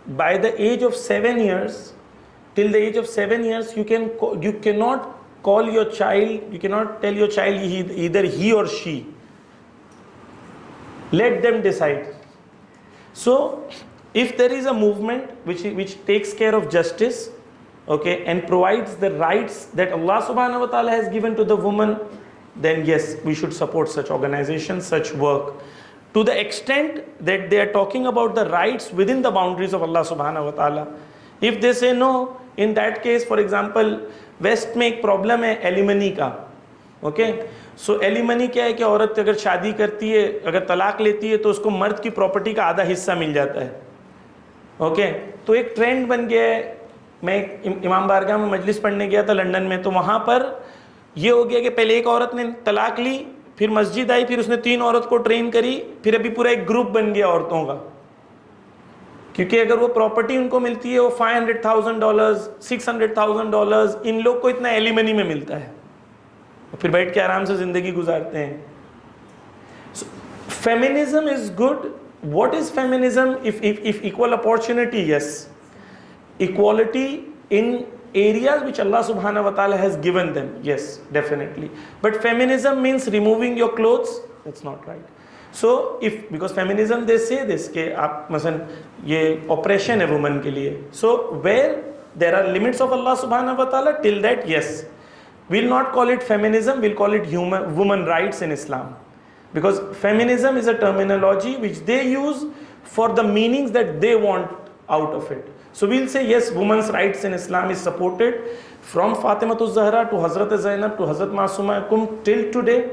by the age of 7 years, till the age of 7 years, you cannot call your child, you cannot tell your child either he or she. Let them decide. So if there is a movement which takes care of justice, okay, and provides the rights that Allah subhanahu wa ta'ala has given to the woman, then yes, we should support such organizations, such work. To the extent that they are talking about the rights within the boundaries of Allah subhanahu wa ta'ala. If they say no, in that case, for example, west में एक problem है alimony का, okay. सो alimony क्या है कि औरत अगर शादी करती है, अगर तलाक लेती है तो उसको मर्द की प्रॉपर्टी का आधा हिस्सा मिल जाता है, ओके. तो एक ट्रेंड बन गया है. मैं इमाम बारगाह में मजलिस पढ़ने गया था लंदन में, तो वहाँ पर ये हो गया कि पहले एक औरत ने तलाक ली, फिर मस्जिद आई, फिर उसने 3 औरत को ट्रेन करी, फिर अभी पूरा एक ग्रुप बन गया औरतों का. क्योंकि अगर वो प्रॉपर्टी उनको मिलती है वो $500,000 $600,000 इन लोग को इतना एलिमनी में मिलता है, और फिर बैठ के आराम से जिंदगी गुजारते हैं. Feminism is good. What is feminism? If equal opportunity, yes. Equality in areas which Allah subhanahu wa ta'ala has given them, yes, definitely. But feminism means removing your clothes. That's not right. So if, because feminism they say this कि आप मसलन ये oppression है women के लिए. So where there are limits of Allah subhanahu wa ta'ala, till that, yes, we'll not call it feminism, we'll call it women rights in Islam, because feminism is a terminology which they use for the meanings that they want out of it. So we'll say yes, women's rights in Islam is supported from Fatima Zahra to Hazrat Zainab to Hazrat Masuma till today.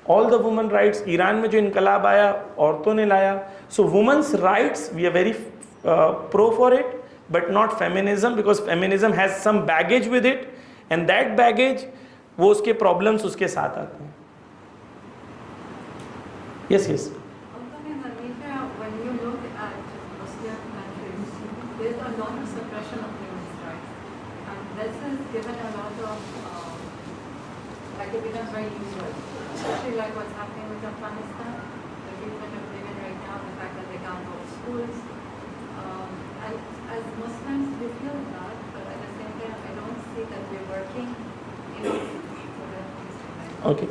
All the women rights, Iran में जो इनकलाब आया औरतों ने लाया. So women's rights, we are very pro for it, but not feminism, because feminism has some baggage with it, and that baggage, वो उसके problems उसके साथ आते हैं. Yes, yes. When you look at Muslim countries, there's a lot of suppression of women's rights, and this has given a lot of, like it becomes very usual. Especially like what's happening with Afghanistan, the treatment of women right now, the fact that they can't go to schools. As Muslims, we feel that, but at the same time, I don't see that we're working enough for that. Okay.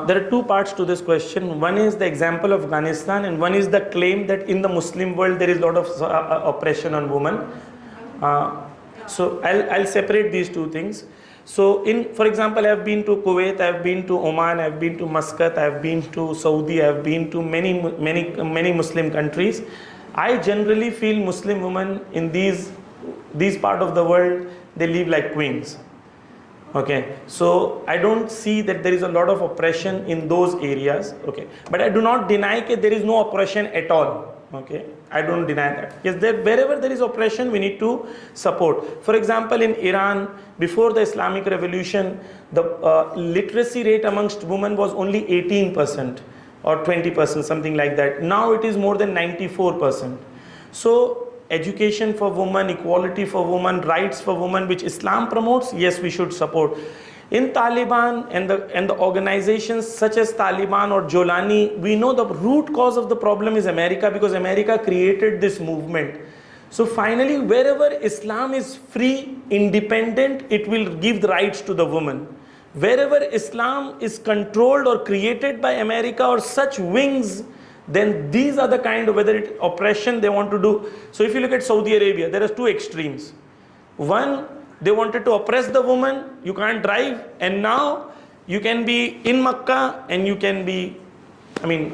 There are two parts to this question. One is the example of Afghanistan, and one is the claim that in the Muslim world there is a lot of oppression on women. So I'll separate these two things. So for example, I have been to Kuwait, I have been to Oman, I have been to Muscat, I have been to Saudi, I have been to many Muslim countries. I generally feel Muslim women in these part of the world, they live like queens. Okay, so I don't see that there is a lot of oppression in those areas. Okay, but I do not deny that there is no oppression at all. Okay, I don't deny that. Yes, wherever there is oppression, we need to support. For example, in Iran, before the Islamic Revolution, the literacy rate amongst women was only 18% or 20%, something like that. Now it is more than 94%. So education for women, equality for women, rights for women, which Islam promotes, yes, we should support. In Taliban and the organizations such as Taliban or Jolani, we know the root cause of the problem is America, because America created this movement. So finally, wherever Islam is free, independent, it will give the rights to the woman. Wherever Islam is controlled or created by America or such wings, then these are the kind of, whether it's oppression they want to do. So if you look at Saudi Arabia, there are two extremes. One, they wanted to oppress the woman, you can't drive, and now you can be in Makkah and you can be,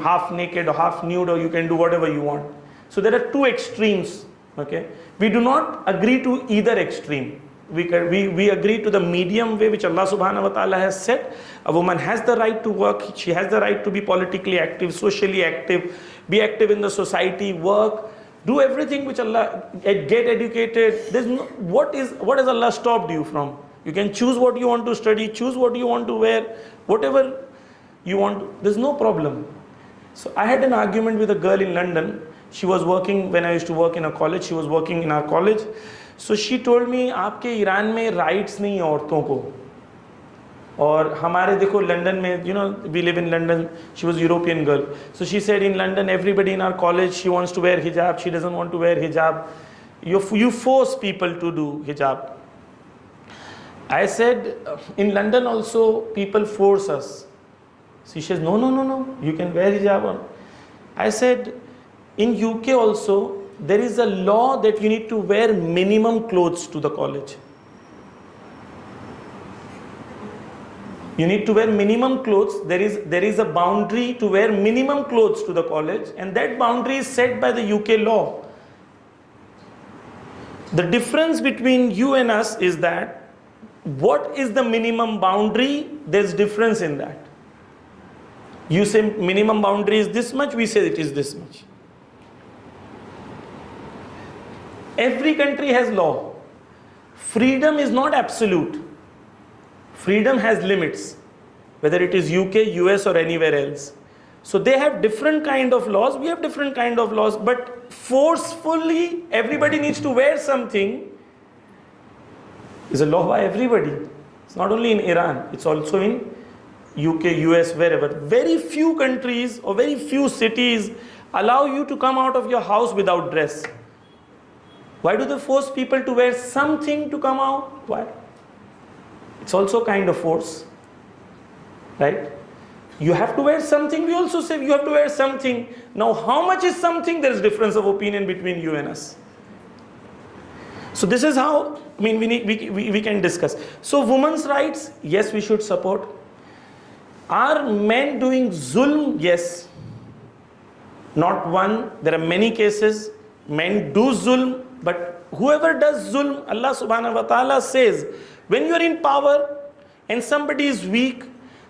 half naked or half nude, or you can do whatever you want. So there are two extremes, okay? We do not agree to either extreme. we agree to the medium way which Allah subhanahu wa ta'ala has set. A woman has the right to work, she has the right to be politically active, socially active, be active in the society, work, do everything which Allah, get educated. There's no, what has Allah stopped you from? You can choose what you want to study, choose what you want to wear, whatever you want, there's no problem. So I had an argument with a girl in London. She was working, when I used to work in a college, she was working in our college. So she told me, आपके Iran में rights नहीं है औरतों को. और हमारे देखो London में, you know, we live in London. She was a European girl. So she said in London, everybody in our college, she wants to wear hijab. She doesn't want to wear hijab. You force people to do hijab. I said, in London also, people force us. She says, no, you can wear hijab. I said, in UK also, there is a law that you need to wear minimum clothes to the college. You need to wear minimum clothes. There is a boundary to wear minimum clothes to the college, and that boundary is set by the UK law. The difference between you and us is that what is the minimum boundary? There's difference in that. You say minimum boundary is this much, we say it is this much. Every country has law. Freedom is not absolute. Freedom has limits, whether it is UK, US or anywhere else. So they have different kind of laws, we have different kind of laws, but forcefully everybody needs to wear something is a law by everybody. It's not only in Iran, it's also in UK, US, wherever. Very few countries or very few cities allow you to come out of your house without dress. Why do they force people to wear something to come out? Why? It's also kind of force, right? You have to wear something. We also say you have to wear something. Now, how much is something? There is difference of opinion between you and us. So this is how, I mean, we can discuss. So women's rights, yes, we should support. Are men doing zulm? Yes. Not one. There are many cases. Men do zulm. But whoever does zulm, Allah subhanahu wa ta'ala says, when you are in power and somebody is weak,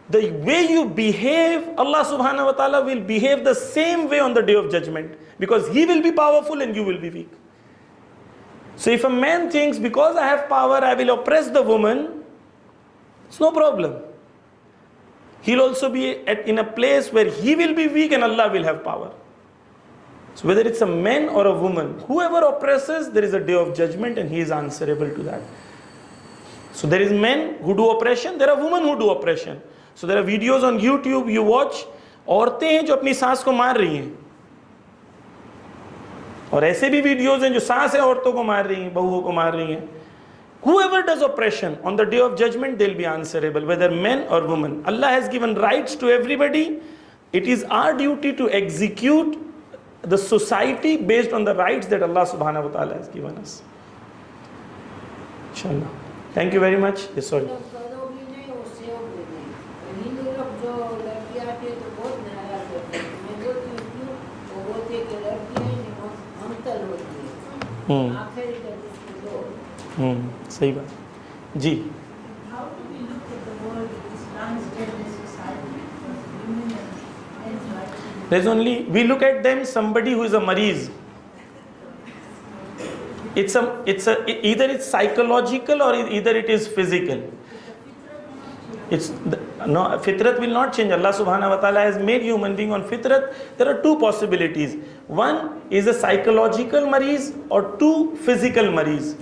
the way you behave, Allah subhanahu wa ta'ala will behave the same way on the day of judgment. Because he will be powerful and you will be weak. So if a man thinks, because I have power, I will oppress the woman, it's no problem. He'll also be in a place where he will be weak and Allah will have power. So whether it's a man or a woman, whoever oppresses, there is a day of judgment and he is answerable to that. So there is men who do oppression, there are women who do oppression. So there are videos on YouTube, you watch, औरतें हैं जो अपनी सास को मार रही हैं. और ऐसे भी वीडियोस हैं जो सास है औरतों को मार रही हैं, बहुओं को मार रही हैं. Whoever does oppression, on the day of judgment, they'll be answerable, whether men or women. Allah has given rights to everybody. It is our duty to execute the society based on the rights that Allah subhanahu wa ta'ala has given us. Inshallah. Thank you very much. Yes, sorry. सही बात जी. How do we look at the world with this transgender society? Women and men's rights? There's only, we look at them somebody who is a mareez. Either it's psychological or either it is physical. No, fitrat will not change. Allah subhanahu wa ta'ala has made human being on fitrat. There are two possibilities. One is a psychological mareez or two physical mareez.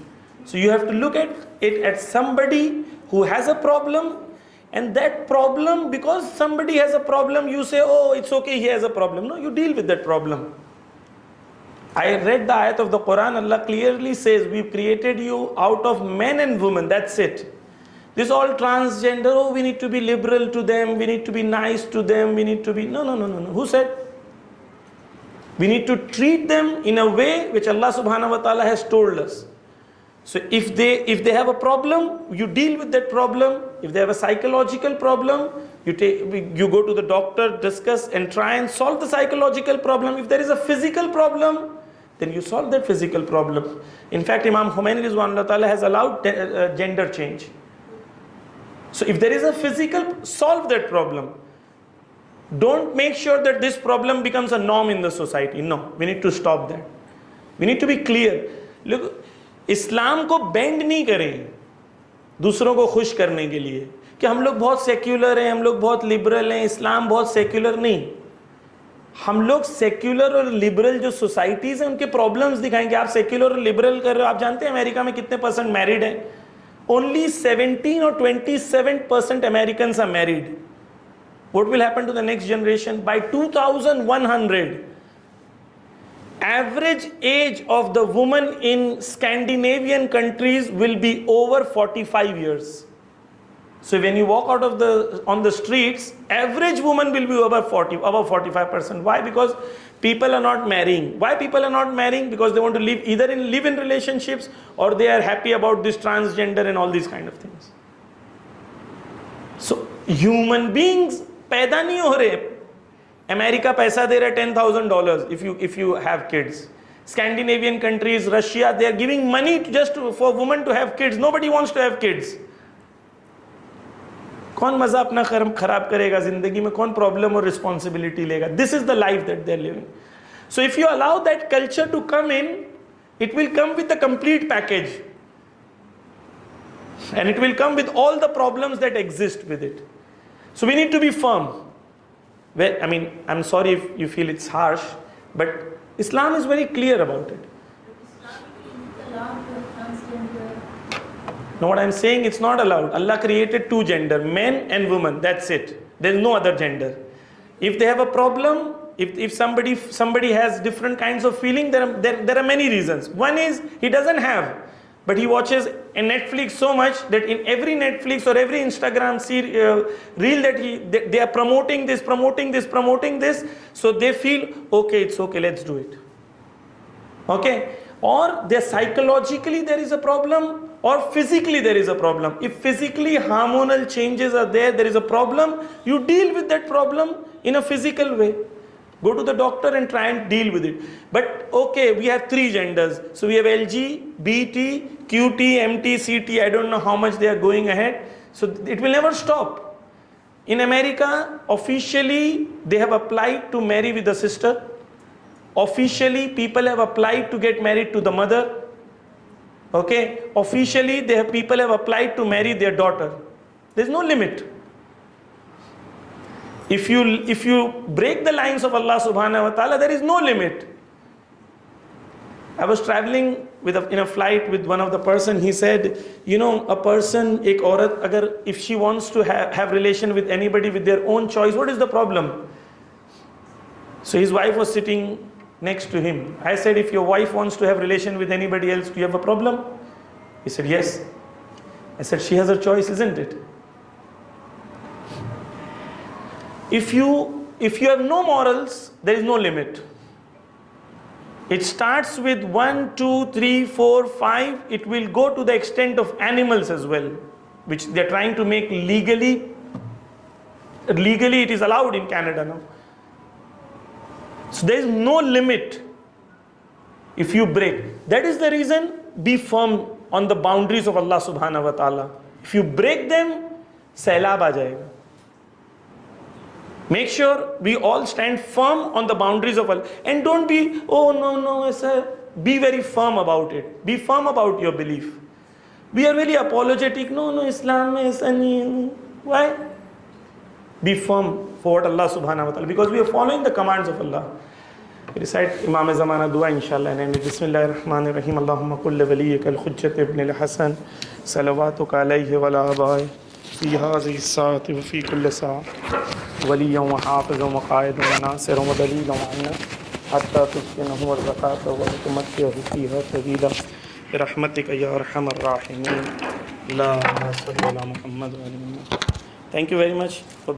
So you have to look at it as somebody who has a problem, and that problem, because somebody has a problem, you say, oh, it's okay, he has a problem. No, you deal with that problem. I read the ayat of the Quran. Allah clearly says, we've created you out of men and women. That's it. This all transgender, oh, we need to be liberal to them, we need to be nice to them, we need to be... No. Who said? We need to treat them in a way which Allah subhanahu wa ta'ala has told us. So if they have a problem, you deal with that problem. If they have a psychological problem, you go to the doctor, discuss and try and solve the psychological problem. If there is a physical problem, then you solve that physical problem. In fact, Imam Khomeini Rizwanullah Ta'ala has allowed gender change. So if there is a physical, solve that problem. Don't make sure that this problem becomes a norm in the society. No, we need to stop that. We need to be clear. Look, इस्लाम को bend नहीं करें दूसरों को खुश करने के लिए कि हम लोग बहुत सेक्युलर हैं, हम लोग बहुत लिबरल हैं, इस्लाम बहुत सेक्युलर नहीं. हम लोग सेक्युलर और लिबरल जो सोसाइटीज हैं उनके प्रॉब्लम्स दिखाएंगे. आप सेक्युलर और लिबरल कर रहे हो. आप जानते हैं अमेरिका में कितने % मैरिड हैं? ओनली 17 और 27% Americans are married. What will happen to the next generation? By 2100, average age of the woman in Scandinavian countries will be over 45 years. So when you walk out of on the streets, average woman will be above 45%. Why? Because people are not marrying. Why people are not marrying? Because they want to live either in live-in relationships or they are happy about this transgender and all these kind of things. So human beings पैदा नहीं हो रहे. America पैसा दे रहा है $10,000 if you have kids. Scandinavian countries, Russia, they are giving money just for women to have kids. Nobody wants to have kids. कौन मजा अपना खराब करेगा जिंदगी में? कौन प्रॉब्लम और रिस्पॉन्सिबिलिटी लेगा? This is the life that they are living. So if you allow that culture to come in, it will come with the complete package, and it will come with all the problems that exist with it. So we need to be firm. Well, I mean, I'm sorry if you feel it's harsh, but Islam is very clear about it. No, what I'm saying, it's not allowed. Allah created two gender, men and women. That's it. There's no other gender. If they have a problem, if somebody has different kinds of feeling, there are many reasons. One is he doesn't have, but he watches a Netflix so much that in every Netflix or every Instagram reel that they are promoting this, so they feel, okay, it's okay, let's do it. Okay? Or psychologically there is a problem, or physically there is a problem. If physically hormonal changes are there is a problem, you deal with that problem in a physical way. Go to the doctor and try and deal with it. But okay, we have 3 genders. So we have LG, BT, QT, MT, CT. I don't know how much they are going ahead. So it will never stop. In America, officially, they have applied to marry with the sister. Officially, people have applied to get married to the mother. Okay? Officially, people have applied to marry their daughter. There's no limit. If you break the lines of Allah subhanahu wa ta'ala, there is no limit. I was traveling in a flight with one of the person. He said, you know, a person, ek aurat, if she wants to have relation with anybody with their own choice, what is the problem? So his wife was sitting next to him. I said, if your wife wants to have relation with anybody else, do you have a problem? He said, yes. I said, she has a choice, isn't it? If you have no morals, there is no limit. It starts with 1, 2, 3, 4, 5. It will go to the extent of animals as well, which they are trying to make legally. Legally, it is allowed in Canada now. So there is no limit if you break. That is the reason, be firm on the boundaries of Allah subhanahu wa ta'ala. If you break them, sailab aa jayega. Make sure we all stand firm on the boundaries of Allah. And don't be, oh no, sir. Be very firm about it. Be firm about your belief. We are very apologetic. No, Islam is any. Why? Be firm for what Allah subhanahu wa ta'ala. Because we are following the commands of Allah. Recite Imam Zamana dua inshallah. And Bismillahir Rahmanir Rahim. Allahumma kulli waliyika al-Hujjat ibn al-Hasan. Salawatuka alayhi wa la abai. في هذه الساعة وفي كل ساعة وليا وحافظا وقائدا وناصرا ودليلا عنا حتى تسكنه الزكاة وتمتعه فيها سبيلا برحمتك يا أرحم الراحمين. اللهم صل على محمد وعلى آله. Thank you very much.